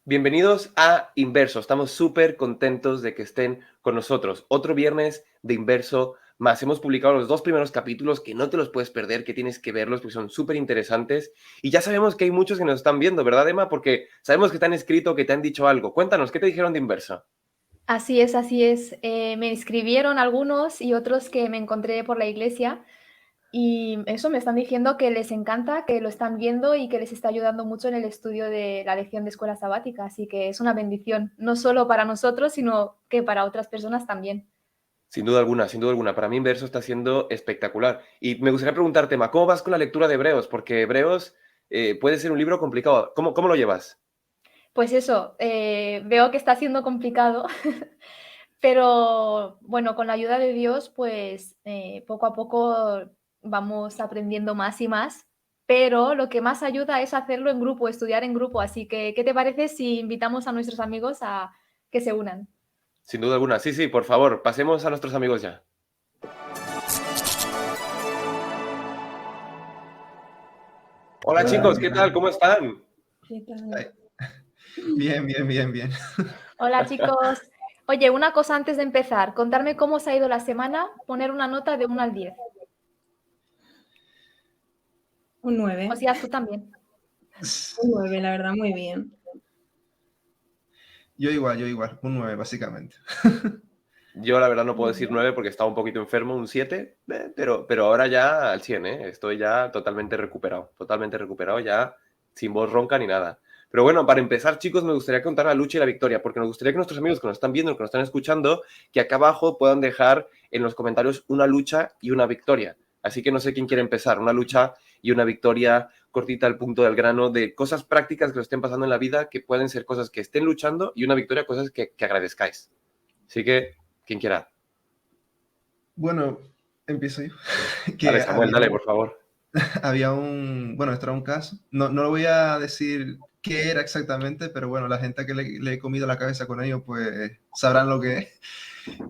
Bienvenidos a Inverso. Estamos súper contentos de que estén con nosotros. Otro viernes de Inverso más. Hemos publicado los 2 primeros capítulos que no te los puedes perder, que tienes que verlos porque son súper interesantes. Y ya sabemos que hay muchos que nos están viendo, ¿verdad, Emma? Porque sabemos que te han escrito, que te han dicho algo. Cuéntanos, ¿qué te dijeron de Inverso? Así es, así es. Me escribieron algunos y otros que me encontré por la iglesia y eso me están diciendo que les encanta, que lo están viendo y que les está ayudando mucho en el estudio de la lección de escuela sabática. Así que es una bendición, no solo para nosotros, sino que para otras personas también. Sin duda alguna, sin duda alguna. Para mí Inverso está siendo espectacular. Y me gustaría preguntarte, Emma, ¿cómo vas con la lectura de Hebreos? Porque Hebreos puede ser un libro complicado. ¿Cómo lo llevas? Pues eso, veo que está siendo complicado, pero bueno, con la ayuda de Dios, pues poco a poco vamos aprendiendo más y más, pero lo que más ayuda es hacerlo en grupo, estudiar en grupo. Así que, ¿qué te parece si invitamos a nuestros amigos a que se unan? Sin duda alguna. Sí, sí, por favor, pasemos a nuestros amigos ya. Hola Hola, chicos, ¿qué ¿qué tal? tal? ¿Cómo están? ¿Qué Ay, tal? bien, bien, bien, bien. Hola chicos. Oye, una cosa antes de empezar, contarme cómo os ha ido la semana, poner una nota de 1 al 10. Un 9. O sea, tú también. Un 9, la verdad, muy bien. Yo igual, un 9 básicamente. Yo la verdad no puedo Muy decir bien. 9 porque estaba un poquito enfermo, un 7, pero ahora ya al 100, ¿eh? Estoy ya totalmente recuperado, ya sin voz ronca ni nada. Pero bueno, para empezar, chicos, me gustaría contar la lucha y la victoria, porque nos gustaría que nuestros amigos que nos están viendo, que nos están escuchando, que acá abajo puedan dejar en los comentarios una lucha y una victoria. Así que no sé quién quiere empezar, una lucha y una victoria cortita al punto del grano de cosas prácticas que os estén pasando en la vida, que pueden ser cosas que estén luchando, y una victoria, cosas que agradezcáis. Así que, quien quiera. Bueno, empiezo yo. Dale, Que Samuel, dale, por favor. había bueno, esto era un caso. No lo voy a decir qué era exactamente, pero bueno, la gente que le he comido la cabeza con ello, pues sabrán lo que es.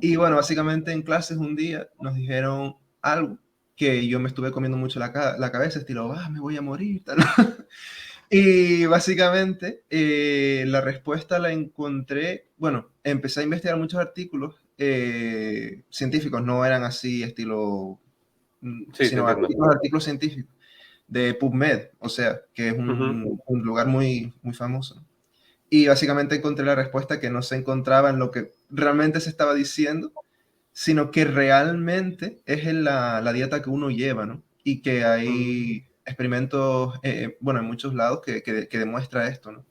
Y bueno, básicamente en clases un día nos dijeron algo que yo me estuve comiendo mucho la cabeza, estilo, me voy a morir, tal. Y básicamente la respuesta la encontré, bueno, empecé a investigar muchos artículos científicos, no eran así estilo, Sí, te sino entiendo. artículos científicos de PubMed, o sea, que es Ujú. un lugar muy, muy famoso. Y básicamente encontré la respuesta que no se encontraba en lo que realmente se estaba diciendo, sino que realmente es en la dieta que uno lleva, ¿no? Y que Mm, hay experimentos, bueno, en muchos lados que demuestra esto, ¿no?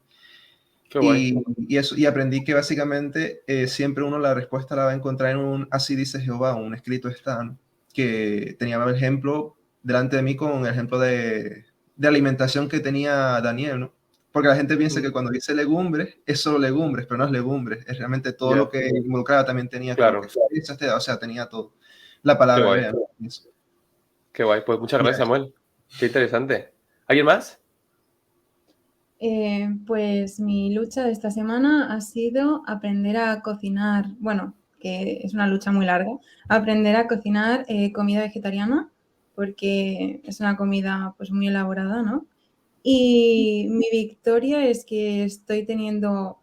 qué guay. Y eso, y aprendí que básicamente siempre uno la respuesta la va a encontrar en un así dice Jehová, un escrito está, ¿no? Que tenía el ejemplo delante de mí con el ejemplo de alimentación que tenía Daniel, ¿no? Porque la gente piensa que Mm, cuando dice legumbres es solo legumbres, pero no es legumbres, es realmente todo lo ya, que involucraba, también tenía como que claro. fresas, o sea, tenía todo. La Qué palabra guay. hebrea, ¿no? Eso. Qué guay. Pues muchas Y ya gracias, está. Samuel. Qué interesante. ¿Alguien más? Pues mi lucha de esta semana ha sido aprender a cocinar, bueno, que es una lucha muy larga, aprender a cocinar comida vegetariana, porque es una comida pues muy elaborada, ¿no? Y mi victoria es que estoy teniendo,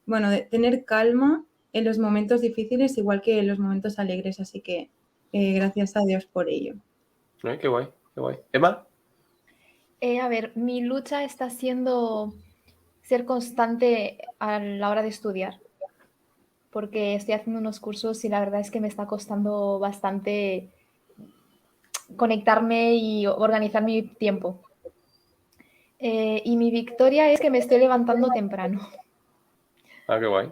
bueno, de tener calma en los momentos difíciles, igual que en los momentos alegres, así que gracias a Dios por ello. Qué guay, qué guay. ¿Emma? A ver, mi lucha está siendo ser constante a la hora de estudiar, porque estoy haciendo unos cursos y la verdad es que me está costando bastante conectarme y organizar mi tiempo. Y mi victoria es que me estoy levantando temprano. Ah, qué guay.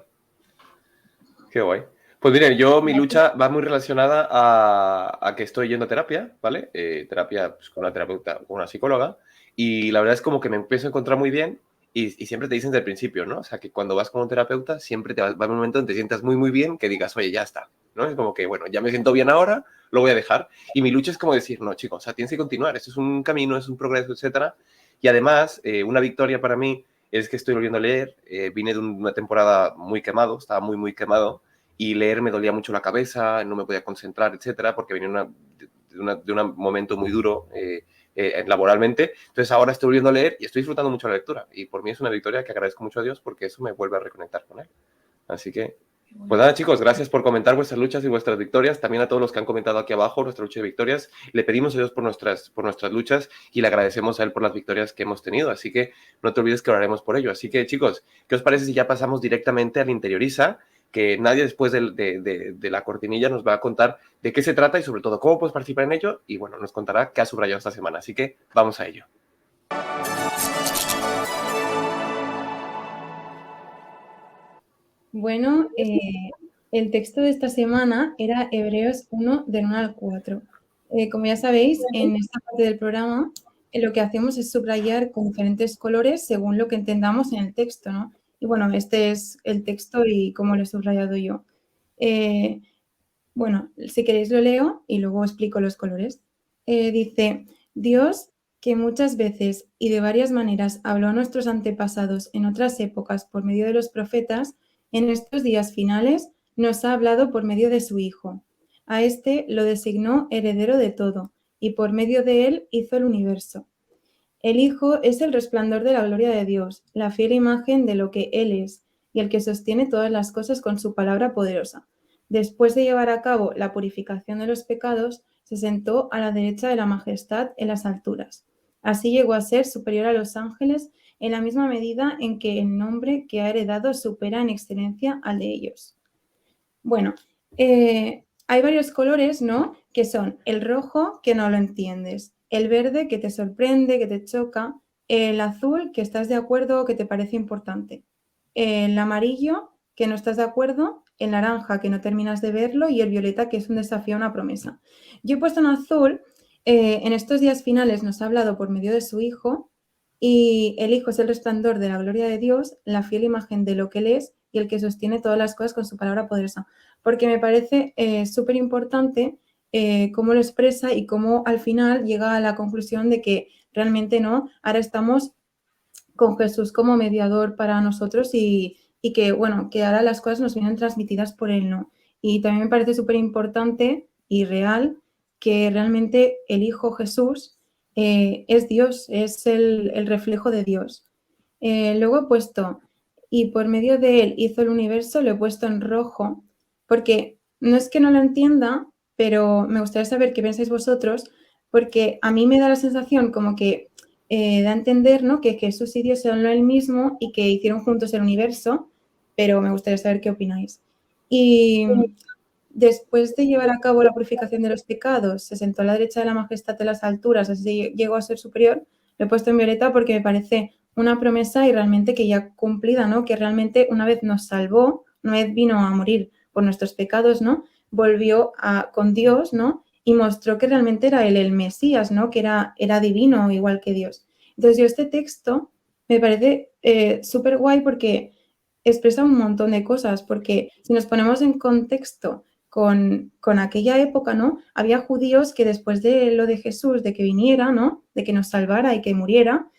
Qué guay. Pues miren, yo mi Gracias. lucha va muy relacionada a que estoy yendo a terapia, ¿vale? Terapia pues, con una terapeuta, con una psicóloga, y la verdad es como que me empiezo a encontrar muy bien y siempre te dicen desde el principio, ¿no? O sea, que cuando vas con un terapeuta siempre va a haber un momento donde te sientas muy, muy bien, que digas, oye, ya está, ¿no? Es como que, bueno, ya me siento bien ahora, lo voy a dejar. Y mi lucha es como decir, no, chicos, o sea, tienes que continuar, esto es un camino, es un progreso, etcétera. Y además, una victoria para mí es que estoy volviendo a leer. Vine de una temporada muy quemado, estaba muy, muy quemado, y leer me dolía mucho la cabeza, no me podía concentrar, etcétera, porque venía de un momento muy duro laboralmente. Entonces ahora estoy volviendo a leer y estoy disfrutando mucho la lectura. Y por mí es una victoria que agradezco mucho a Dios porque eso me vuelve a reconectar con Él. Así que, pues nada, chicos, gracias por comentar vuestras luchas y vuestras victorias. También a todos los que han comentado aquí abajo nuestra lucha de victorias. Le pedimos a Dios por nuestras luchas y le agradecemos a Él por las victorias que hemos tenido. Así que no te olvides que oraremos por ello. Así que, chicos, ¿qué os parece si ya pasamos directamente al Interioriza? Que nadie después de la cortinilla nos va a contar de qué se trata y sobre todo cómo puedes participar en ello. Y bueno, nos contará qué ha subrayado esta semana. Así que vamos a ello. Bueno, el texto de esta semana era Hebreos 1, del 1 al 4. Como ya sabéis, en esta parte del programa lo que hacemos es subrayar con diferentes colores según lo que entendamos en el texto, ¿no? Y bueno, este es el texto y cómo lo he subrayado yo. Bueno, si queréis lo leo y luego explico los colores. Dice, Dios, que muchas veces y de varias maneras habló a nuestros antepasados en otras épocas por medio de los profetas, en estos días finales nos ha hablado por medio de su Hijo. A este lo designó heredero de todo, y por medio de él hizo el universo. El Hijo es el resplandor de la gloria de Dios, la fiel imagen de lo que Él es, y el que sostiene todas las cosas con su palabra poderosa. Después de llevar a cabo la purificación de los pecados, se sentó a la derecha de la majestad en las alturas. Así llegó a ser superior a los ángeles en la misma medida en que el nombre que ha heredado supera en excelencia al de ellos. Bueno, hay varios colores, ¿no? Que son el rojo, que no lo entiendes, el verde, que te sorprende, que te choca, el azul, que estás de acuerdo, que te parece importante, el amarillo, que no estás de acuerdo, el naranja, que no terminas de verlo, y el violeta, que es un desafío a una promesa. Yo he puesto en azul, en estos días finales nos ha hablado por medio de su Hijo, y el Hijo es el resplandor de la gloria de Dios, la fiel imagen de lo que Él es, y el que sostiene todas las cosas con su palabra poderosa. Porque me parece súper importante cómo lo expresa y cómo al final llega a la conclusión de que realmente no, ahora estamos con Jesús como mediador para nosotros y que, bueno, que ahora las cosas nos vienen transmitidas por Él, ¿no? Y también me parece súper importante y real que realmente el Hijo Jesús es Dios, es el reflejo de Dios. Luego he puesto, y por medio de Él hizo el universo, lo he puesto en rojo, porque no es que no lo entienda, pero me gustaría saber qué pensáis vosotros, porque a mí me da la sensación como que da a entender, ¿no?, que Jesús y Dios son lo el mismo y que hicieron juntos el universo, pero me gustaría saber qué opináis. Y después de llevar a cabo la purificación de los pecados, se sentó a la derecha de la majestad de las alturas, así llegó a ser superior. Lo he puesto en violeta porque me parece una promesa y realmente que ya cumplida, ¿no? Que realmente una vez nos salvó, una vez vino a morir por nuestros pecados, ¿no? Volvió con Dios, ¿no? Y mostró que realmente era él el Mesías, ¿no? Que era divino, igual que Dios. Entonces yo este texto me parece súper guay porque expresa un montón de cosas, porque si nos ponemos en contexto con aquella época, ¿no? Había judíos que después de lo de Jesús, de que viniera, ¿no? De que nos salvara y que muriera,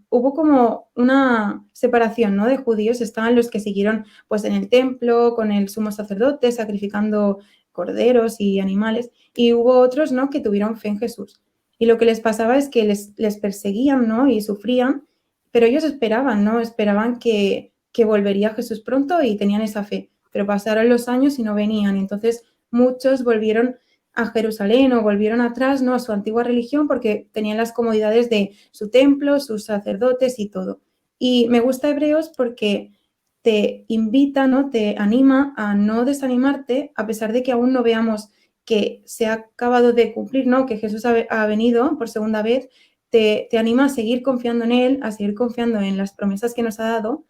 hubo como una separación, ¿no? De judíos. Estaban los que siguieron pues en el templo con el sumo sacerdote sacrificando corderos y animales, y hubo otros, ¿no?, que tuvieron fe en Jesús. Y lo que les pasaba es que les perseguían, ¿no?, y sufrían, pero ellos esperaban, ¿no? Esperaban que volvería Jesús pronto y tenían esa fe, pero pasaron los años y no venían. Entonces muchos volvieron a Jerusalén o volvieron atrás, ¿no?, a su antigua religión porque tenían las comodidades de su templo, sus sacerdotes y todo. Y me gusta Hebreos porque te invita, ¿no?, te anima a no desanimarte a pesar de que aún no veamos que se ha acabado de cumplir, ¿no?, que Jesús ha venido por segunda vez. Te anima a seguir confiando en Él, a seguir confiando en las promesas que nos ha dado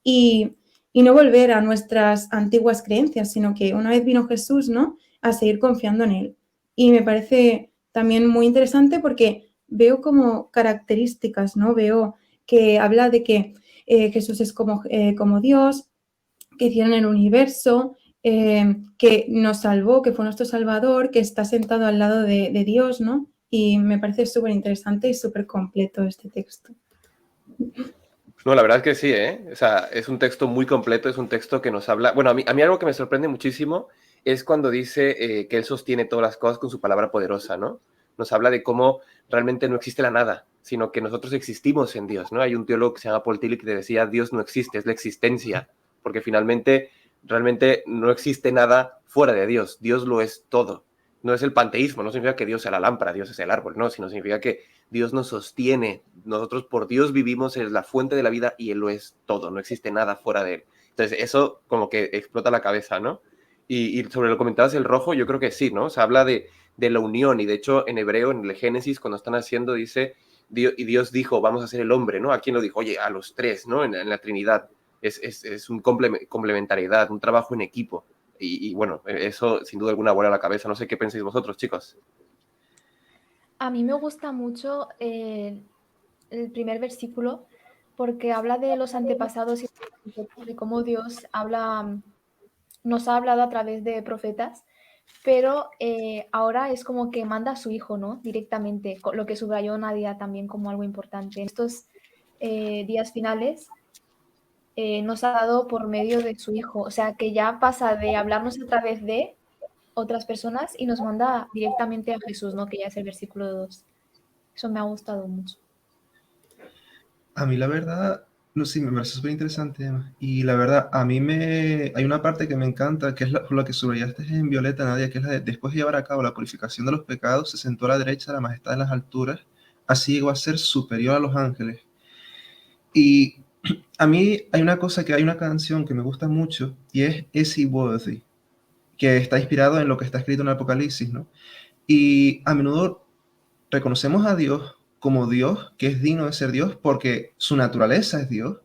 y no volver a nuestras antiguas creencias, sino que una vez vino Jesús, ¿no?, a seguir confiando en Él. Y me parece también muy interesante porque veo como características, ¿no? Veo que habla de que Jesús es como Dios, que hicieron el universo, que nos salvó, que fue nuestro Salvador, que está sentado al lado de Dios, ¿no? Y me parece súper interesante y súper completo este texto. No, la verdad es que sí, ¿eh? O sea, es un texto muy completo, es un texto que nos habla... Bueno, a mí algo que me sorprende muchísimo es cuando dice que Él sostiene todas las cosas con su palabra poderosa, ¿no? Nos habla de cómo realmente no existe la nada, sino que nosotros existimos en Dios, ¿no? Hay un teólogo que se llama Paul Tillich que decía, Dios no existe, es la existencia, porque finalmente, realmente no existe nada fuera de Dios, Dios lo es todo. No es el panteísmo, no significa que Dios sea la lámpara, Dios es el árbol, no, sino significa que Dios nos sostiene, nosotros por Dios vivimos, es la fuente de la vida y Él lo es todo, no existe nada fuera de Él. Entonces eso como que explota la cabeza, ¿no? Y sobre lo que comentabas el rojo, yo creo que sí, ¿no? Se habla de la unión y de hecho en hebreo, en el Génesis, cuando están haciendo, dice, y Dios dijo, vamos a hacer el hombre, ¿no? ¿A quién lo dijo? Oye, a los tres, ¿no? En la Trinidad. Es un complementariedad, un trabajo en equipo. Y bueno, eso sin duda alguna vuela a la cabeza. No sé qué pensáis vosotros, chicos. A mí me gusta mucho el primer versículo porque habla de los antepasados y de cómo Dios nos ha hablado a través de profetas, pero ahora es como que manda a su hijo, ¿no? Directamente, lo que subrayó Nadia también como algo importante. En estos días finales nos ha dado por medio de su hijo, o sea que ya pasa de hablarnos a través de otras personas y nos manda directamente a Jesús, ¿no? Que ya es el versículo 2. Eso me ha gustado mucho. A mí la verdad, no sé, me parece súper interesante, Emma. Y la verdad, a mí hay una parte que me encanta, que es la que subrayaste en Violeta, Nadia, que es la de después de llevar a cabo la purificación de los pecados, se sentó a la derecha de la majestad en las alturas, así llegó a ser superior a los ángeles. Y a mí hay una canción que me gusta mucho, y es Is He Worthy, que está inspirado en lo que está escrito en el Apocalipsis, ¿no? Y a menudo reconocemos a Dios como Dios, que es digno de ser Dios, porque su naturaleza es Dios,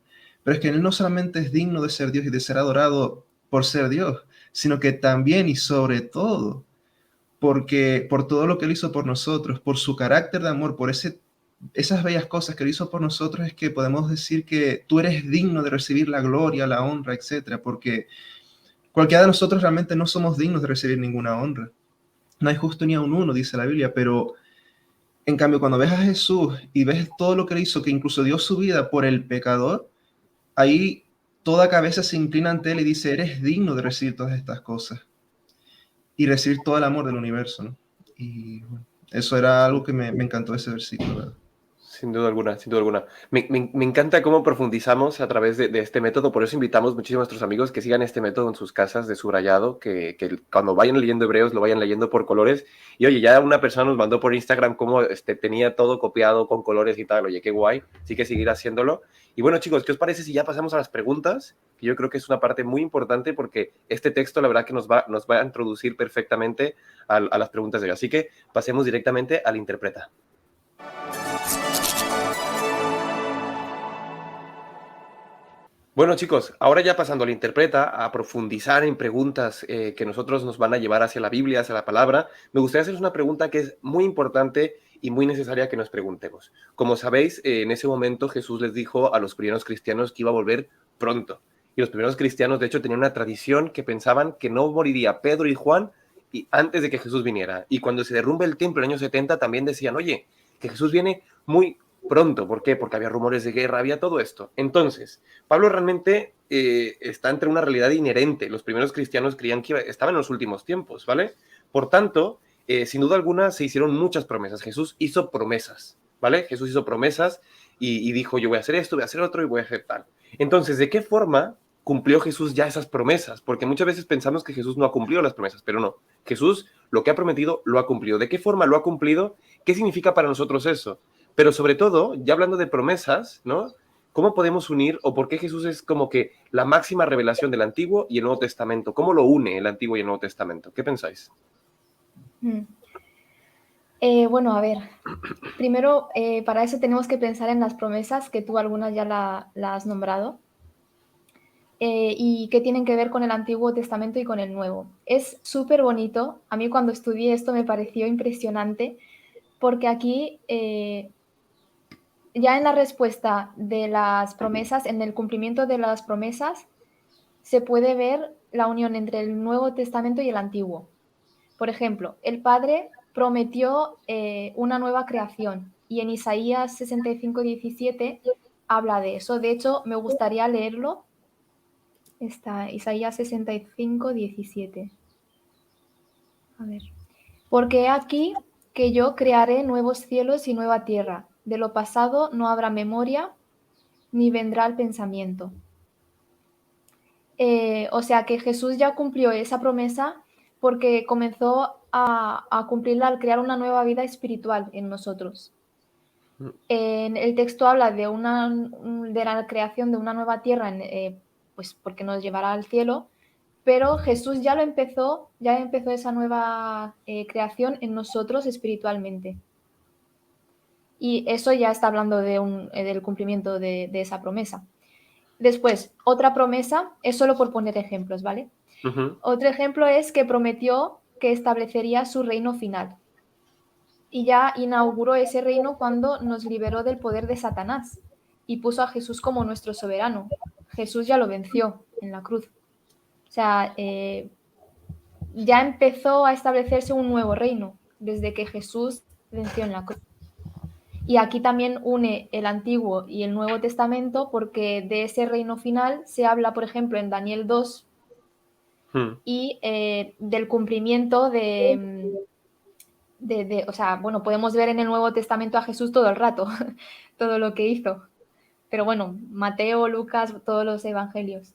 pero es que Él no solamente es digno de ser Dios y de ser adorado por ser Dios, sino que también y sobre todo, porque por todo lo que Él hizo por nosotros, por su carácter de amor, por esas bellas cosas que Él hizo por nosotros, es que podemos decir que tú eres digno de recibir la gloria, la honra, etcétera, porque cualquiera de nosotros realmente no somos dignos de recibir ninguna honra. No hay justo ni a un uno, dice la Biblia, pero en cambio, cuando ves a Jesús y ves todo lo que él hizo, que incluso dio su vida por el pecador, ahí toda cabeza se inclina ante él y dice, eres digno de recibir todas estas cosas y recibir todo el amor del universo, ¿no? Y bueno, eso era algo que me encantó de ese versículo, ¿verdad? Sin duda alguna, sin duda alguna. Me encanta cómo profundizamos a través de este método, por eso invitamos muchísimo a nuestros amigos que sigan este método en sus casas de subrayado, que cuando vayan leyendo hebreos lo vayan leyendo por colores. Y oye, ya una persona nos mandó por Instagram cómo tenía todo copiado con colores y tal, oye, qué guay, sí que seguir haciéndolo. Y bueno, chicos, ¿qué os parece si ya pasamos a las preguntas? Que yo creo que es una parte muy importante porque este texto la verdad que nos va a introducir perfectamente a las preguntas de hoy. Así que pasemos directamente al interpreta. Bueno, chicos, ahora ya pasando al interpreta, a profundizar en preguntas que nosotros nos van a llevar hacia la Biblia, hacia la palabra, me gustaría haceros una pregunta que es muy importante y muy necesaria que nos preguntemos. Como sabéis, en ese momento Jesús les dijo a los primeros cristianos que iba a volver pronto. Y los primeros cristianos, de hecho, tenían una tradición que pensaban que no moriría Pedro y Juan antes de que Jesús viniera. Y cuando se derrumbe el templo en el año 70, también decían, oye, que Jesús viene muy pronto. ¿Por qué? Porque había rumores de guerra, había todo esto. Entonces, Pablo realmente está entre una realidad inherente. Los primeros cristianos creían que estaban en los últimos tiempos, ¿vale? Por tanto, sin duda alguna se hicieron muchas promesas. Jesús hizo promesas, ¿vale? Jesús hizo promesas y dijo, yo voy a hacer esto, voy a hacer otro y voy a hacer tal. Entonces, ¿de qué forma cumplió Jesús ya esas promesas? Porque muchas veces pensamos que Jesús no ha cumplido las promesas, pero no. Jesús lo que ha prometido lo ha cumplido. ¿De qué forma lo ha cumplido? ¿Qué significa para nosotros eso? Pero sobre todo, ya hablando de promesas, ¿no? ¿Cómo podemos unir o por qué Jesús es como que la máxima revelación del Antiguo y el Nuevo Testamento? ¿Cómo lo une el Antiguo y el Nuevo Testamento? ¿Qué pensáis? Bueno, a ver, primero para eso tenemos que pensar en las promesas, que tú algunas ya la has nombrado, y que tienen que ver con el Antiguo Testamento y con el Nuevo. Es súper bonito, a mí cuando estudié esto me pareció impresionante, porque aquí ya en la respuesta de las promesas, en el cumplimiento de las promesas, se puede ver la unión entre el Nuevo Testamento y el Antiguo. Por ejemplo, el Padre prometió una nueva creación y en Isaías 65:17 habla de eso. De hecho, me gustaría leerlo. Está Isaías 65:17. A ver. Porque he aquí que yo crearé nuevos cielos y nueva tierra. De lo pasado no habrá memoria, ni vendrá el pensamiento. O sea que Jesús ya cumplió esa promesa porque comenzó a cumplirla al crear una nueva vida espiritual en nosotros. En el texto habla de la creación de una nueva tierra, pues porque nos llevará al cielo, pero Jesús ya empezó esa nueva creación en nosotros espiritualmente. Y eso ya está hablando del cumplimiento de esa promesa. Después, otra promesa, es solo por poner ejemplos, ¿vale? Ujú. Otro ejemplo es que prometió que establecería su reino final. Y ya inauguró ese reino cuando nos liberó del poder de Satanás y puso a Jesús como nuestro soberano. Jesús ya lo venció en la cruz. O sea, ya empezó a establecerse un nuevo reino desde que Jesús venció en la cruz. Y aquí también une el Antiguo y el Nuevo Testamento porque de ese reino final se habla, por ejemplo, en Daniel 2 y del cumplimiento o sea, bueno, podemos ver en el Nuevo Testamento a Jesús todo el rato, todo lo que hizo. Pero bueno, Mateo, Lucas, todos los evangelios.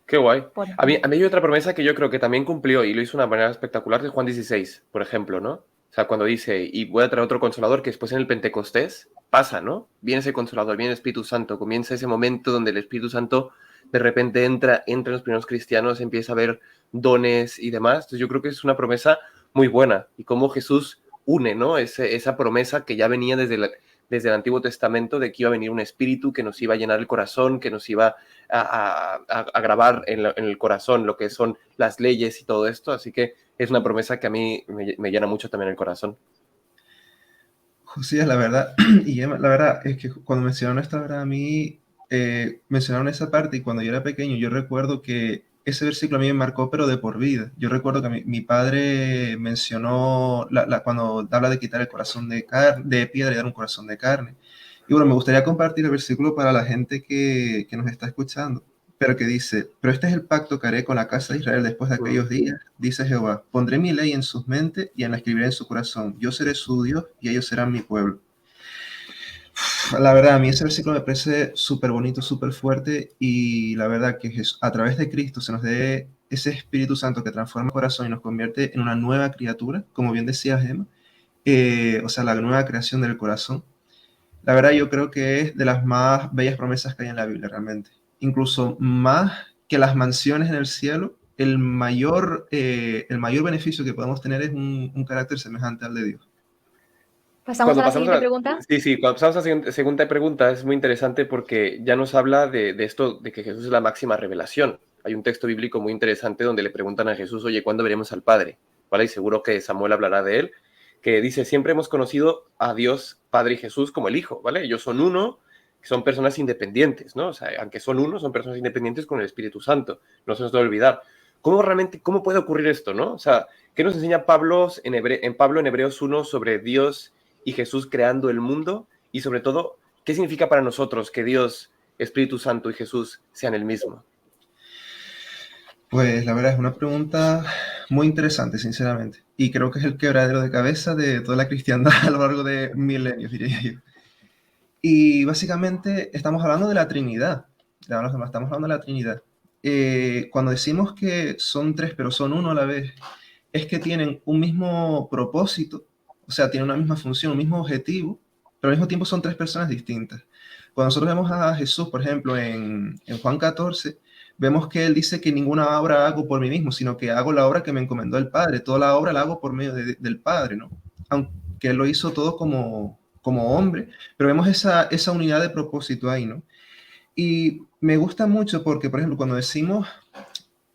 Qué guay. Por A mí ejemplo. hay otra promesa que yo creo que también cumplió y lo hizo de una manera espectacular, de Juan 16, por ejemplo, ¿no? O sea, cuando dice, y voy a traer otro consolador, que después en el Pentecostés pasa, ¿no? Viene ese consolador, viene el Espíritu Santo, comienza ese momento donde el Espíritu Santo de repente entra en los primeros cristianos, empieza a ver dones y demás. Entonces yo creo que es una promesa muy buena y cómo Jesús une, ¿no? Esa promesa que ya venía desde el Antiguo Testamento de que iba a venir un espíritu que nos iba a llenar el corazón, que nos iba a grabar en el corazón lo que son las leyes y todo esto. Así que es una promesa que a mí me llena mucho también el corazón. Josías, la verdad, y Emma, la verdad es que cuando mencionaron esta verdad a mí, mencionaron esa parte y cuando yo era pequeño, yo recuerdo que ese versículo a mí me marcó, pero de por vida. Yo recuerdo que mi padre mencionó cuando habla de quitar el corazón de piedra y dar un corazón de carne. Y bueno, me gustaría compartir el versículo para la gente que nos está escuchando, pero que dice, pero este es el pacto que haré con la casa de Israel después de aquellos días, dice Jehová, pondré mi ley en sus mentes y la escribiré en su corazón. Yo seré su Dios y ellos serán mi pueblo. La verdad, a mí ese versículo me parece súper bonito, súper fuerte y la verdad que a través de Cristo se nos dé ese Espíritu Santo que transforma el corazón y nos convierte en una nueva criatura, como bien decía Gemma, o sea, la nueva creación del corazón. La verdad yo creo que es de las más bellas promesas que hay en la Biblia realmente. Incluso más que las mansiones en el cielo, el mayor beneficio que podemos tener es un carácter semejante al de Dios. ¿Pasamos a la siguiente pregunta? Sí, cuando pasamos a la segunda pregunta es muy interesante porque ya nos habla de esto, de que Jesús es la máxima revelación. Hay un texto bíblico muy interesante donde le preguntan a Jesús, oye, ¿cuándo veremos al Padre? ¿Vale? Y seguro que Samuel hablará de él, que dice, siempre hemos conocido a Dios, Padre y Jesús como el Hijo, ¿vale? Ellos son uno, son personas independientes, ¿no? O sea, aunque son uno, son personas independientes con el Espíritu Santo. No se nos debe olvidar. ¿Cómo puede ocurrir esto, no? O sea, ¿qué nos enseña Pablo en Hebreos 1 sobre Dios y Jesús creando el mundo? Y sobre todo, ¿qué significa para nosotros que Dios, Espíritu Santo y Jesús sean el mismo? Pues la verdad es una pregunta muy interesante, sinceramente. Y creo que es el quebradero de cabeza de toda la cristiandad a lo largo de milenios, diría yo. Y básicamente estamos hablando de la Trinidad. Estamos hablando de la Trinidad. Cuando decimos que son tres, pero son uno a la vez, es que tienen un mismo propósito, o sea, tienen una misma función, un mismo objetivo, pero al mismo tiempo son tres personas distintas. Cuando nosotros vemos a Jesús, por ejemplo, en Juan 14, vemos que él dice que ninguna obra hago por mí mismo, sino que hago la obra que me encomendó el Padre. Toda la obra la hago por medio del Padre, ¿no? Aunque él lo hizo todo como hombre, pero vemos esa unidad de propósito ahí, ¿no? Y me gusta mucho porque, por ejemplo, cuando decimos,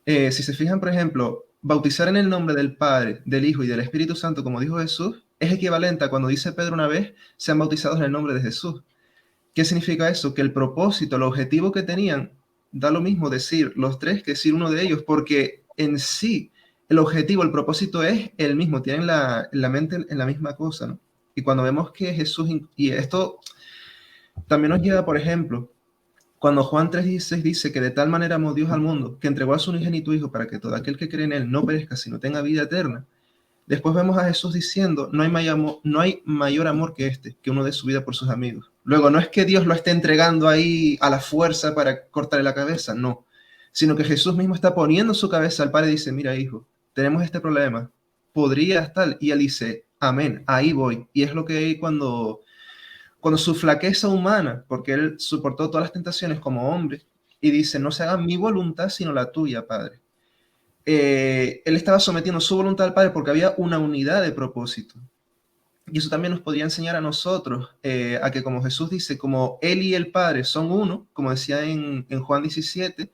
si se fijan, por ejemplo, bautizar en el nombre del Padre, del Hijo y del Espíritu Santo, como dijo Jesús, es equivalente a cuando dice Pedro una vez, sean bautizados en el nombre de Jesús. ¿Qué significa eso? Que el propósito, el objetivo que tenían, da lo mismo decir los tres que decir uno de ellos, porque en sí el objetivo, el propósito es el mismo, tienen la mente en la misma cosa, ¿no? Y cuando vemos que Jesús, y esto también nos lleva, por ejemplo, cuando Juan 3:16 dice que de tal manera amó Dios al mundo, que entregó a su unigénito Hijo para que todo aquel que cree en él no perezca, sino tenga vida eterna. Después vemos a Jesús diciendo, no hay mayor amor que este, que uno dé su vida por sus amigos. Luego, no es que Dios lo esté entregando ahí a la fuerza para cortarle la cabeza, no. Sino que Jesús mismo está poniendo su cabeza al Padre y dice, mira, hijo, tenemos este problema, podrías tal. Y él dice, amén, ahí voy. Y es lo que hay cuando su flaqueza humana, porque él soportó todas las tentaciones como hombre, y dice, no se haga mi voluntad, sino la tuya, Padre. Él estaba sometiendo su voluntad al Padre porque había una unidad de propósito. Y eso también nos podría enseñar a nosotros a que, como Jesús dice, como Él y el Padre son uno, como decía en Juan 17,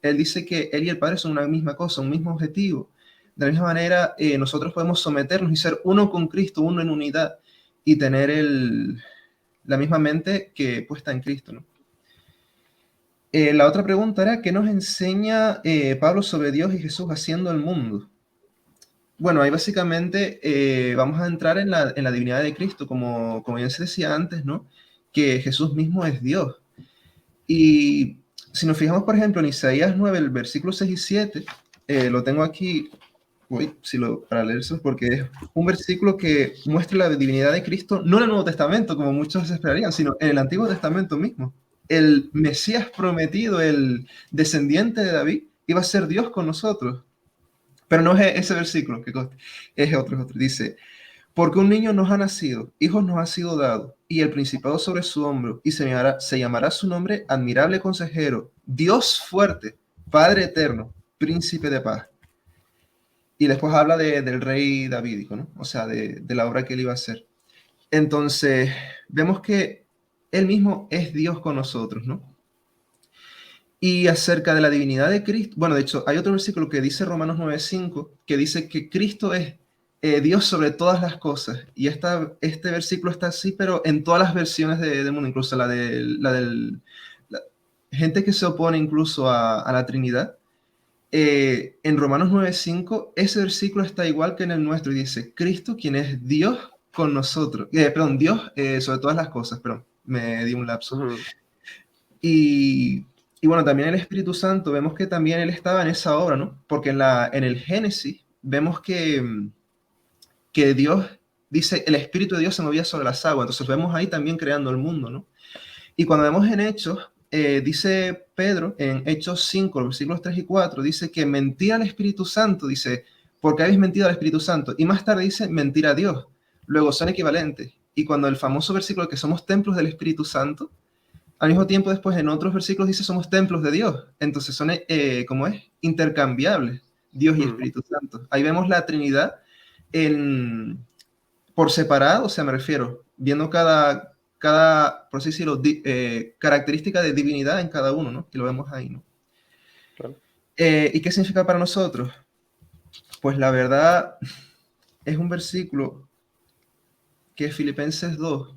Él dice que Él y el Padre son una misma cosa, un mismo objetivo. De la misma manera, nosotros podemos someternos y ser uno con Cristo, uno en unidad, y tener la misma mente que puesta en Cristo, ¿no? La otra pregunta era, ¿qué nos enseña Pablo sobre Dios y Jesús haciendo el mundo? Bueno, ahí básicamente vamos a entrar en la divinidad de Cristo, como ya se decía antes, ¿no? Que Jesús mismo es Dios. Y si nos fijamos, por ejemplo, en Isaías 9, el versículo 6 y 7, lo tengo aquí, para leerlo, porque es un versículo que muestra la divinidad de Cristo, no en el Nuevo Testamento, como muchos esperarían, sino en el Antiguo Testamento mismo. El Mesías prometido, el descendiente de David, iba a ser Dios con nosotros. Pero no es ese versículo, que es otro. Dice, porque un niño nos ha nacido, hijos nos ha sido dado, y el principado sobre su hombro, y se llamará su nombre admirable consejero, Dios fuerte, Padre eterno, príncipe de paz. Y después habla del rey davídico, ¿no? O sea, de la obra que él iba a hacer. Entonces, vemos que él mismo es Dios con nosotros, ¿no? Y acerca de la divinidad de Cristo, bueno, de hecho, hay otro versículo que dice Romanos 9:5, que dice que Cristo es Dios sobre todas las cosas. Y este versículo está así, pero en todas las versiones del mundo, incluso la gente que se opone incluso a la Trinidad. En Romanos 9:5, ese versículo está igual que en el nuestro y dice, Cristo, quien es Dios con nosotros. Dios sobre todas las cosas, me di un lapso. Ujú. Y bueno, también el Espíritu Santo, vemos que también Él estaba en esa obra, ¿no? Porque en el Génesis vemos que Dios dice, el Espíritu de Dios se movía sobre las aguas, entonces vemos ahí también creando el mundo, ¿no? Y cuando vemos en Hechos, dice Pedro, en Hechos 5, los versículos 3 y 4, dice que mentira al Espíritu Santo, dice, porque habéis mentido al Espíritu Santo, y más tarde dice, mentira a Dios. Luego son equivalentes. Y cuando el famoso versículo que somos templos del Espíritu Santo, al mismo tiempo después en otros versículos dice somos templos de Dios. Entonces son, ¿cómo es? Intercambiables, Dios y Espíritu Santo. Ahí vemos la Trinidad por separado, o sea, me refiero, viendo cada por así decirlo, característica de divinidad en cada uno, ¿no? Y lo vemos ahí, ¿no? Claro. ¿Y qué significa para nosotros? Pues la verdad es un versículo que es Filipenses 2,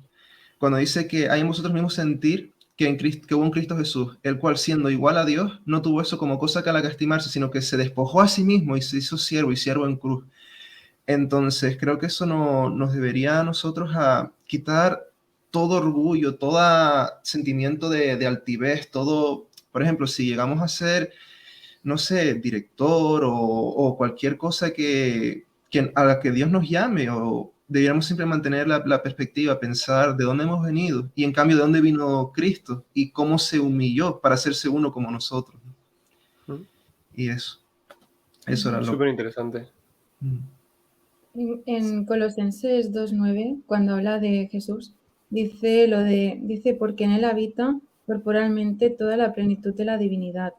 cuando dice que hay en vosotros mismos sentir que hubo en Cristo Jesús, el cual siendo igual a Dios, no tuvo eso como cosa que a la que estimarse, sino que se despojó a sí mismo y se hizo siervo y siervo en cruz. Entonces creo que eso nos debería a nosotros a quitar todo orgullo, todo sentimiento de altivez, todo, por ejemplo, si llegamos a ser, no sé, director o cualquier cosa a la que Dios nos llame, o debiéramos siempre mantener la perspectiva, pensar de dónde hemos venido y en cambio de dónde vino Cristo y cómo se humilló para hacerse uno como nosotros. Y eso era lo súper interesante. En Colosenses 2:9, cuando habla de Jesús, dice porque en él habita corporalmente toda la plenitud de la divinidad.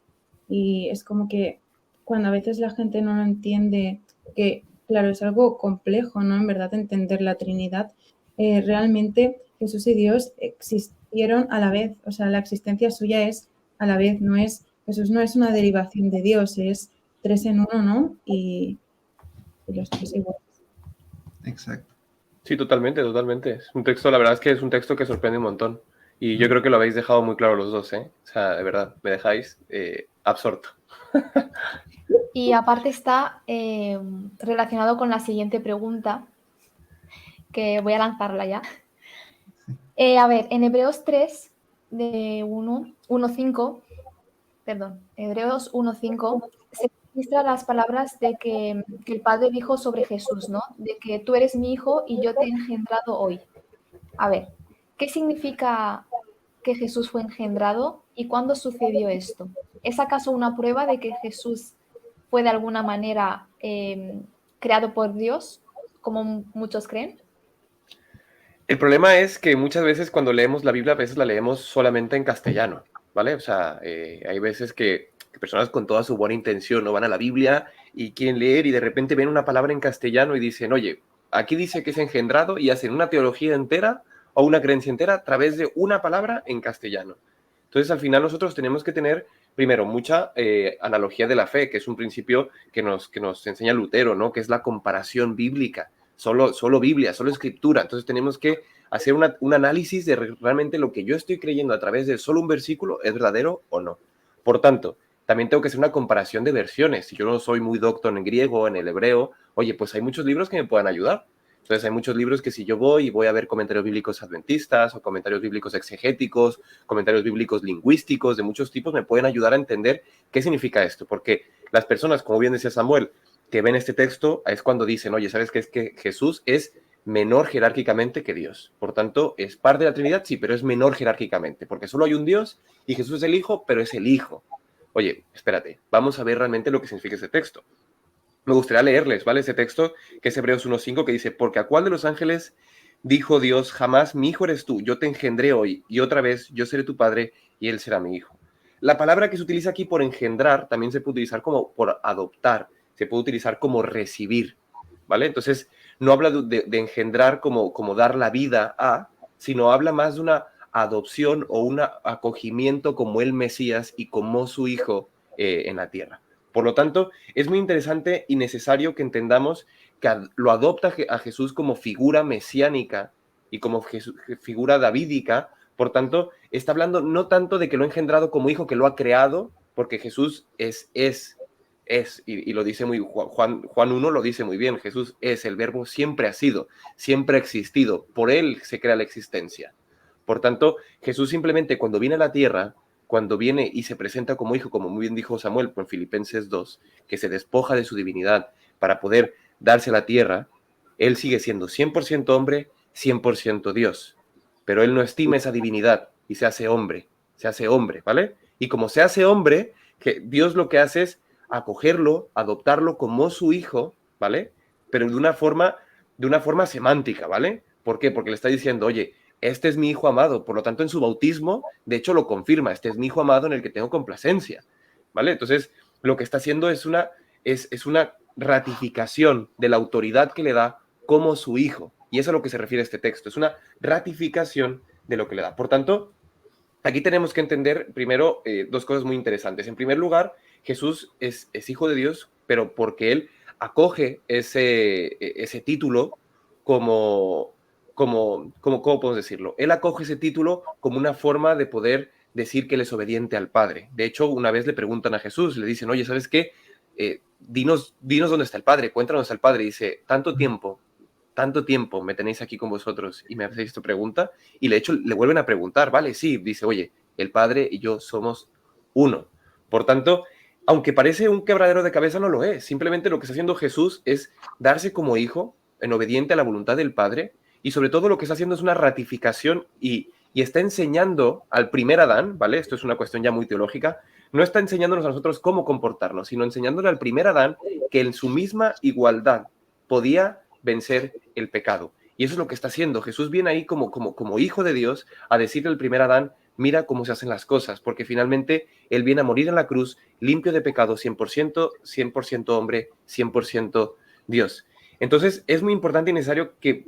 Y es como que cuando a veces la gente no lo entiende, que claro, es algo complejo, ¿no? En verdad, entender la Trinidad. Realmente Jesús y Dios existieron a la vez, o sea, la existencia suya es a la vez, Jesús no es una derivación de Dios, es tres en uno, ¿no? Y los tres iguales. Exacto. Sí, totalmente, totalmente. Es un texto, la verdad es que es un texto que sorprende un montón. Y yo creo que lo habéis dejado muy claro los dos, ¿eh? O sea, de verdad, me dejáis absorto. Y aparte está relacionado con la siguiente pregunta, que voy a lanzarla ya. A ver, en Hebreos 3, de 1:5, perdón, Hebreos 1:5, se registran las palabras de que el Padre dijo sobre Jesús, ¿no? De que tú eres mi hijo y yo te he engendrado hoy. A ver, ¿qué significa que Jesús fue engendrado y cuándo sucedió esto? ¿Es acaso una prueba de que Jesús fue de alguna manera creado por Dios, como muchos creen? El problema es que muchas veces cuando leemos la Biblia, a veces la leemos solamente en castellano, ¿vale? O sea, hay veces que personas con toda su buena intención no van a la Biblia y quieren leer y de repente ven una palabra en castellano y dicen, oye, aquí dice que es engendrado y hacen una teología entera o una creencia entera a través de una palabra en castellano. Entonces, al final nosotros tenemos que tener, primero, mucha analogía de la fe, que es un principio que nos enseña Lutero, ¿no? Que es la comparación bíblica. Solo Biblia, solo Escritura. Entonces tenemos que hacer un análisis de realmente lo que yo estoy creyendo a través de solo un versículo es verdadero o no. Por tanto, también tengo que hacer una comparación de versiones. Si yo no soy muy docto en griego, en el hebreo, oye, pues hay muchos libros que me puedan ayudar. Entonces hay muchos libros que si yo voy a ver comentarios bíblicos adventistas o comentarios bíblicos exegéticos, comentarios bíblicos lingüísticos de muchos tipos, me pueden ayudar a entender qué significa esto. Porque las personas, como bien decía Samuel, que ven este texto es cuando dicen, oye, ¿sabes qué? Es que Jesús es menor jerárquicamente que Dios. Por tanto, es parte de la Trinidad, sí, pero es menor jerárquicamente, porque solo hay un Dios y Jesús es el Hijo, pero es el Hijo. Oye, espérate, vamos a ver realmente lo que significa ese texto. Me gustaría leerles, ¿vale? Ese texto que es Hebreos 1:5 que dice, porque a cuál de los ángeles dijo Dios, jamás mi hijo eres tú, yo te engendré hoy y otra vez yo seré tu padre y él será mi hijo. La palabra que se utiliza aquí por engendrar también se puede utilizar como por adoptar, se puede utilizar como recibir, ¿vale? Entonces, no habla de engendrar como dar la vida a, sino habla más de una adopción o un acogimiento como el Mesías y como su hijo en la tierra. Por lo tanto, es muy interesante y necesario que entendamos que lo adopta a Jesús como figura mesiánica y como figura davídica. Por tanto, está hablando no tanto de que lo ha engendrado como hijo, que lo ha creado, porque Jesús es, y lo dice muy, Juan 1 lo dice muy bien, Jesús es, el verbo siempre ha sido, siempre ha existido, por él se crea la existencia. Por tanto, Jesús simplemente cuando viene a la tierra, cuando viene y se presenta como hijo, como muy bien dijo Samuel en Filipenses 2, que se despoja de su divinidad para poder darse a la tierra, él sigue siendo 100% hombre, 100% Dios. Pero él no estima esa divinidad y se hace hombre, ¿vale? Y como se hace hombre, que Dios lo que hace es acogerlo, adoptarlo como su hijo, ¿vale? Pero de una forma semántica, ¿vale? ¿Por qué? Porque le está diciendo, oye, este es mi hijo amado, por lo tanto en su bautismo, de hecho lo confirma, este es mi hijo amado en el que tengo complacencia, ¿vale? Entonces, lo que está haciendo es una ratificación de la autoridad que le da como su hijo, y eso es a lo que se refiere este texto, es una ratificación de lo que le da. Por tanto, aquí tenemos que entender primero dos cosas muy interesantes. En primer lugar, Jesús es hijo de Dios, pero porque él acoge ese título ¿cómo podemos decirlo? Él acoge ese título como una forma de poder decir que él es obediente al Padre. De hecho, una vez le preguntan a Jesús, le dicen, oye, ¿sabes qué? Dinos dónde está el Padre, cuéntanos al Padre. Y dice, tanto tiempo me tenéis aquí con vosotros y me hacéis esta pregunta. Y de hecho le vuelven a preguntar, vale, sí, dice, oye, el Padre y yo somos uno. Por tanto, aunque parece un quebradero de cabeza, no lo es. Simplemente lo que está haciendo Jesús es darse como hijo, en obediente a la voluntad del Padre, y sobre todo lo que está haciendo es una ratificación y está enseñando al primer Adán, ¿vale? Esto es una cuestión ya muy teológica, no está enseñándonos a nosotros cómo comportarnos, sino enseñándole al primer Adán que en su misma igualdad podía vencer el pecado. Y eso es lo que está haciendo. Jesús viene ahí como hijo de Dios a decirle al primer Adán, mira cómo se hacen las cosas, porque finalmente él viene a morir en la cruz limpio de pecado, 100% hombre, 100% Dios. Entonces es muy importante y necesario que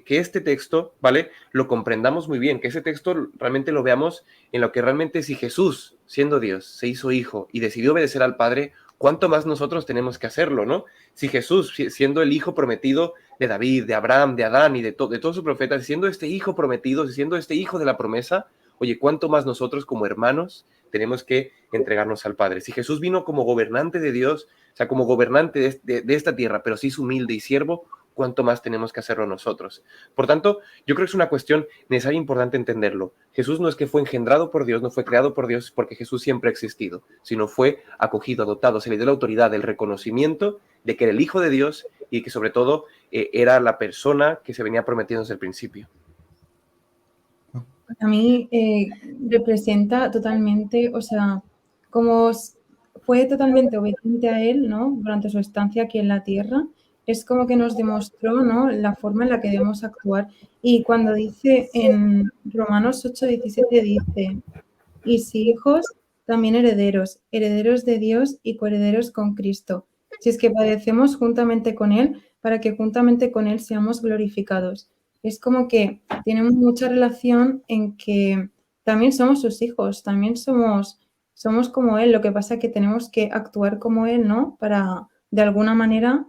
este texto, ¿vale? Lo comprendamos muy bien, que ese texto realmente lo veamos en lo que realmente si Jesús, siendo Dios, se hizo hijo y decidió obedecer al Padre, ¿cuánto más nosotros tenemos que hacerlo, no? Si Jesús, siendo el hijo prometido de David, de Abraham, de Adán y de todos sus profetas, siendo este hijo prometido, siendo este hijo de la promesa, oye, ¿cuánto más nosotros como hermanos tenemos que entregarnos al Padre? Si Jesús vino como gobernante de Dios, o sea, como gobernante de esta tierra, pero sí es humilde y siervo, ¿cuánto más tenemos que hacerlo nosotros? Por tanto, yo creo que es una cuestión necesaria e importante entenderlo. Jesús no es que fue engendrado por Dios, no fue creado por Dios porque Jesús siempre ha existido, sino fue acogido, adoptado, se le dio la autoridad, el reconocimiento de que era el Hijo de Dios y que sobre todo era la persona que se venía prometiendo desde el principio. A mí representa totalmente, o sea, como fue totalmente obediente a él, ¿no? Durante su estancia aquí en la tierra, es como que nos demostró, ¿no? La forma en la que debemos actuar. Y cuando dice en Romanos 8:17 dice, y si hijos, también herederos, herederos de Dios y coherederos con Cristo, si es que padecemos juntamente con Él, para que juntamente con Él seamos glorificados. Es como que tenemos mucha relación en que también somos sus hijos, también somos como Él, lo que pasa es que tenemos que actuar como Él, ¿no? Para, de alguna manera,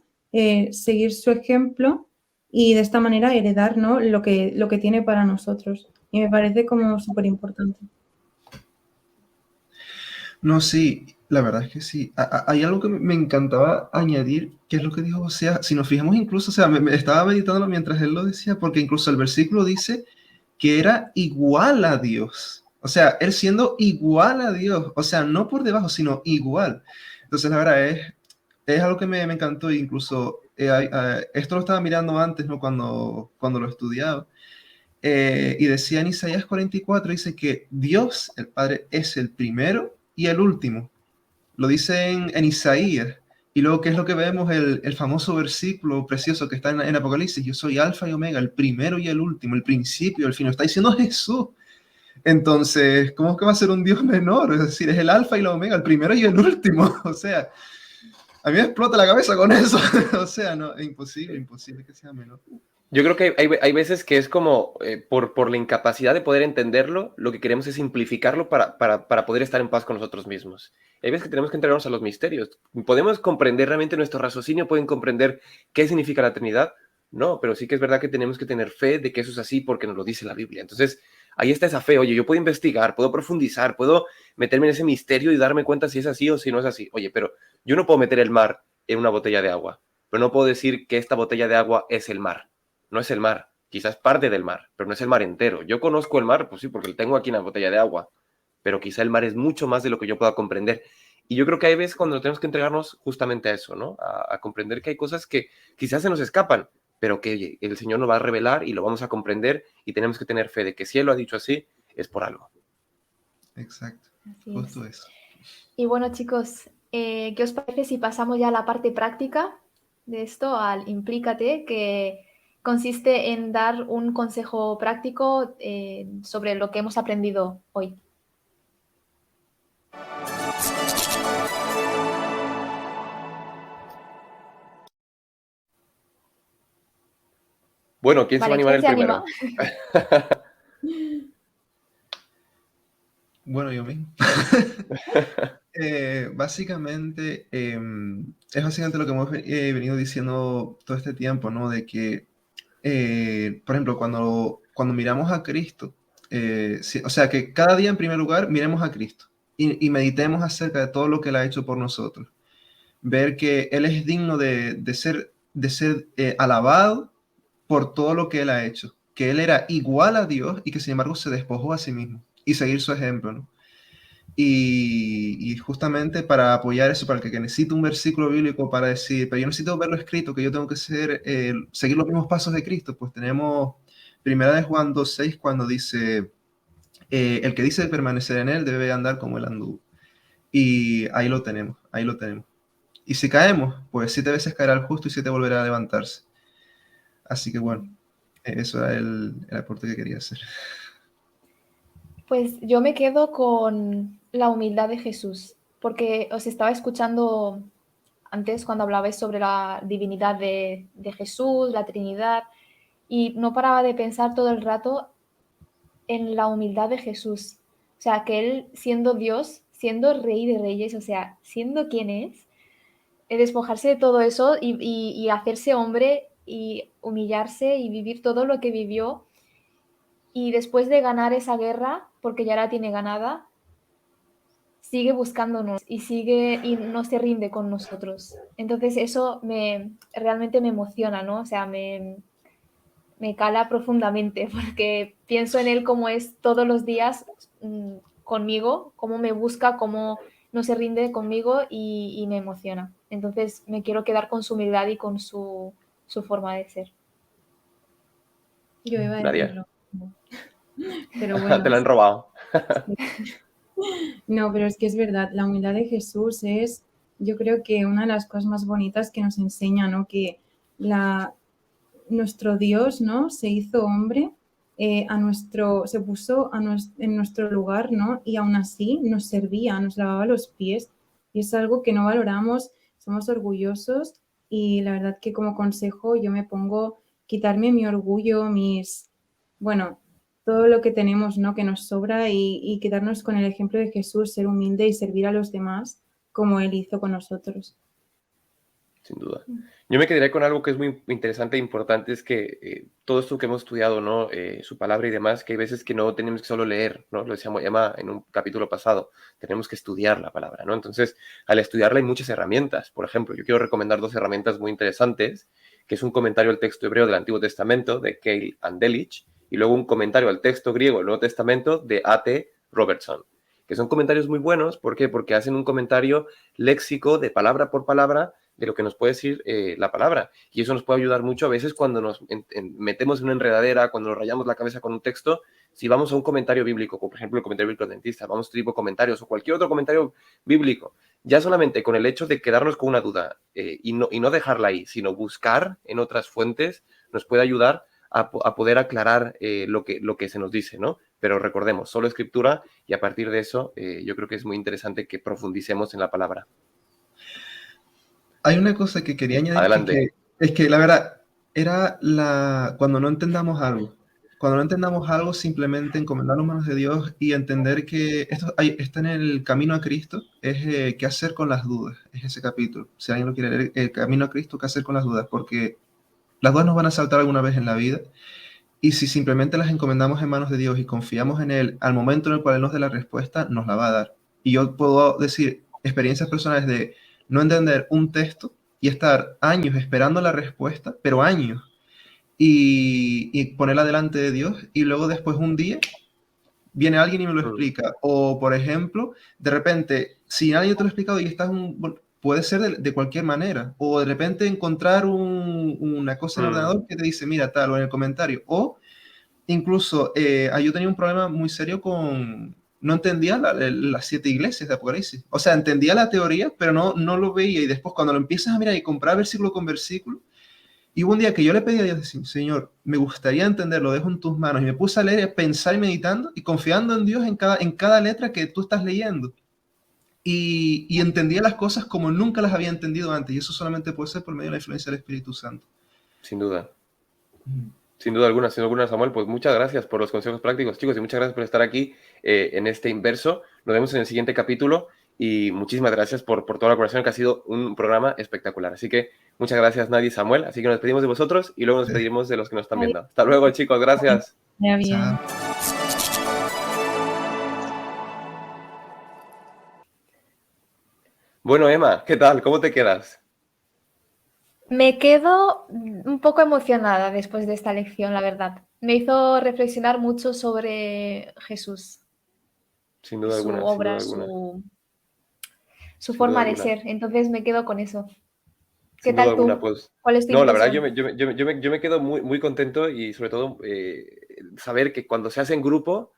seguir su ejemplo y de esta manera heredar, ¿no? Lo que tiene para nosotros. Y me parece como súper importante. No, sí, la verdad es que sí. Hay algo que me encantaba añadir, que es lo que dijo, o sea, si nos fijamos incluso, o sea, me estaba meditándolo mientras él lo decía, porque incluso el versículo dice que era igual a Dios. O sea, él siendo igual a Dios, o sea, no por debajo, sino igual. Entonces, la verdad es algo que me encantó, incluso esto lo estaba mirando antes, ¿no? Cuando lo estudiaba. Y decía en Isaías 44, dice que Dios, el Padre, es el primero y el último. Lo dice en Isaías. Y luego, ¿qué es lo que vemos? El famoso versículo precioso que está en Apocalipsis. Yo soy Alfa y Omega, el primero y el último, el principio y el fin. Lo está diciendo Jesús. Entonces, ¿cómo es que va a ser un Dios menor? Es decir, es el Alfa y la Omega, el primero y el último. O sea, a mí me explota la cabeza con eso. O sea, no, es imposible que sea menor. Yo creo que hay veces que es como por la incapacidad de poder entenderlo, lo que queremos es simplificarlo para poder estar en paz con nosotros mismos. Hay veces que tenemos que entregarnos a los misterios. ¿Podemos comprender realmente nuestro raciocinio? ¿Pueden comprender qué significa la Trinidad? No, pero sí que es verdad que tenemos que tener fe de que eso es así porque nos lo dice la Biblia. Entonces, ahí está esa fe. Oye, yo puedo investigar, puedo profundizar, puedo meterme en ese misterio y darme cuenta si es así o si no es así. Oye, pero yo no puedo meter el mar en una botella de agua, pero no puedo decir que esta botella de agua es el mar. No es el mar, quizás parte del mar, pero no es el mar entero. Yo conozco el mar, pues sí, porque lo tengo aquí en la botella de agua, pero quizá el mar es mucho más de lo que yo pueda comprender. Y yo creo que hay veces cuando tenemos que entregarnos justamente a eso, ¿no? A comprender que hay cosas que quizás se nos escapan, pero que oye, el Señor nos va a revelar y lo vamos a comprender y tenemos que tener fe de que si Él lo ha dicho así, es por algo. Exacto, Así justo es. eso. Y bueno, chicos, ¿qué os parece si pasamos ya a la parte práctica de esto, al Implícate, que consiste en dar un consejo práctico sobre lo que hemos aprendido hoy? Bueno, ¿quién se va a Vale, animar ¿quién el se primero? anima? Bueno, yo mismo. Básicamente, es básicamente lo que hemos venido diciendo todo este tiempo, ¿no? De que, por ejemplo, cuando miramos a Cristo, o sea, que cada día en primer lugar miremos a Cristo y meditemos acerca de todo lo que Él ha hecho por nosotros. Ver que Él es digno de ser alabado por todo lo que Él ha hecho. Que Él era igual a Dios y que sin embargo se despojó a sí mismo y seguir su ejemplo, ¿no? Y justamente para apoyar eso, para el que necesite un versículo bíblico para decir, pero yo necesito verlo escrito, que yo tengo que seguir los mismos pasos de Cristo, pues tenemos Primera de Juan 2:6 cuando dice, el que dice permanecer en él debe andar como él anduvo. Y ahí lo tenemos, ahí lo tenemos. Y si caemos, pues 7 veces caerá el justo y 7 volverá a levantarse. Así que bueno, eso era el aporte que quería hacer. Pues yo me quedo con la humildad de Jesús, porque os estaba escuchando antes cuando hablabais sobre la divinidad de Jesús, la Trinidad, y no paraba de pensar todo el rato en la humildad de Jesús. O sea, que Él siendo Dios, siendo Rey de Reyes, o sea, siendo quien es, despojarse de todo eso y hacerse hombre y humillarse y vivir todo lo que vivió. Y después de ganar esa guerra, porque ya la tiene ganada, sigue buscándonos y no se rinde con nosotros. Entonces eso realmente me emociona, ¿no? O sea, me cala profundamente porque pienso en él como es todos los días conmigo, cómo me busca, cómo no se rinde conmigo y me emociona. Entonces me quiero quedar con su humildad y con su forma de ser. Yo iba a Nadia, decirlo. Pero bueno, te la han robado. no, pero es que es verdad, la humildad de Jesús es, yo creo que una de las cosas más bonitas que nos enseña, ¿no? Que nuestro Dios, ¿no? Se hizo hombre, se puso en nuestro lugar, ¿no? Y aún así nos servía, nos lavaba los pies. Y es algo que no valoramos, somos orgullosos y la verdad que como consejo yo me pongo quitarme mi orgullo, bueno, todo lo que tenemos, ¿no? Que nos sobra y quedarnos con el ejemplo de Jesús, ser humilde y servir a los demás como Él hizo con nosotros. Sin duda. Yo me quedaría con algo que es muy interesante e importante, es que todo esto que hemos estudiado, ¿no? Su palabra y demás, que hay veces que no tenemos que solo leer, ¿no? Lo decíamos Emma en un capítulo pasado, tenemos que estudiar la palabra, ¿no? Entonces, al estudiarla hay muchas herramientas. Por ejemplo, yo quiero recomendar 2 herramientas muy interesantes, que es un comentario al texto hebreo del Antiguo Testamento de Keil Andelich, y luego un comentario al texto griego del Nuevo Testamento de A.T. Robertson, que son comentarios muy buenos. ¿Por qué? Porque hacen un comentario léxico de palabra por palabra de lo que nos puede decir la palabra. Y eso nos puede ayudar mucho a veces cuando nos metemos en una enredadera, cuando nos rayamos la cabeza con un texto. Si vamos a un comentario bíblico, como por ejemplo el comentario bíblico adventista, vamos a este tipo de comentarios o cualquier otro comentario bíblico, ya solamente con el hecho de quedarnos con una duda y no dejarla ahí, sino buscar en otras fuentes, nos puede ayudar a poder aclarar lo que se nos dice, ¿no? Pero recordemos, solo escritura, y a partir de eso yo creo que es muy interesante que profundicemos en la palabra. Hay una cosa que quería añadir, Adelante. es que la verdad, cuando no entendamos algo, simplemente encomendar las manos de Dios y entender que esto está en el camino a Cristo, es qué hacer con las dudas, es ese capítulo. Si alguien lo quiere leer, el camino a Cristo, qué hacer con las dudas, porque las dudas nos van a saltar alguna vez en la vida, y si simplemente las encomendamos en manos de Dios y confiamos en Él, al momento en el cual Él nos dé la respuesta, nos la va a dar. Y yo puedo decir experiencias personales de no entender un texto y estar años esperando la respuesta, pero años, y ponerla delante de Dios, y luego después un día viene alguien y me lo explica. O, por ejemplo, de repente, si nadie te lo ha explicado y puede ser de cualquier manera. O de repente encontrar una cosa en el ordenador que te dice, mira, tal, o en el comentario. O incluso, yo tenía un problema muy serio no entendía las 7 iglesias de Apocalipsis. O sea, entendía la teoría, pero no lo veía. Y después cuando lo empiezas a mirar y comprar versículo con versículo, y hubo un día que yo le pedí a Dios, Señor, me gustaría entender, lo dejo en tus manos. Y me puse a leer, a pensar y meditando y confiando en Dios en cada letra que tú estás leyendo. Y entendía las cosas como nunca las había entendido antes. Y eso solamente puede ser por medio de la influencia del Espíritu Santo. Sin duda. Sin duda alguna, Samuel, pues muchas gracias por los consejos prácticos, chicos, y muchas gracias por estar aquí en este Inverso. Nos vemos en el siguiente capítulo y muchísimas gracias por toda la colaboración, que ha sido un programa espectacular. Así que muchas gracias, Nadia y Samuel. Así que nos despedimos de vosotros y luego nos despedimos de los que nos están viendo. Hasta luego, chicos. Gracias. Ya bien. Chao. Bueno, Emma, ¿qué tal? ¿Cómo te quedas? Me quedo un poco emocionada después de esta lección, la verdad. Me hizo reflexionar mucho sobre Jesús, Sin duda su alguna, obra, sin duda alguna. su Sin forma duda de alguna. ser. Entonces me quedo con eso. ¿Qué Sin duda tal alguna, tú? pues. ¿Cuál es tu No, la verdad, impresión? yo me quedo muy, muy contento y sobre todo saber que cuando se hace en grupo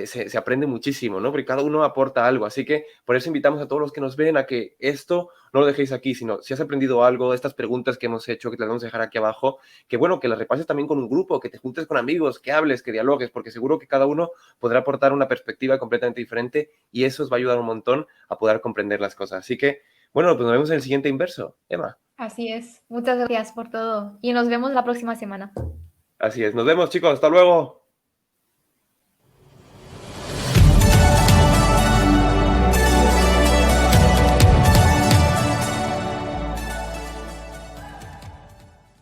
se aprende muchísimo, ¿no? Porque cada uno aporta algo. Así que por eso invitamos a todos los que nos ven a que esto no lo dejéis aquí, sino si has aprendido algo, estas preguntas que hemos hecho, que te las vamos a dejar aquí abajo, que bueno, que las repases también con un grupo, que te juntes con amigos, que hables, que dialogues, porque seguro que cada uno podrá aportar una perspectiva completamente diferente y eso os va a ayudar un montón a poder comprender las cosas. Así que, bueno, pues nos vemos en el siguiente Inverso. Emma. Así es. Muchas gracias por todo. Y nos vemos la próxima semana. Así es. Nos vemos, chicos. Hasta luego.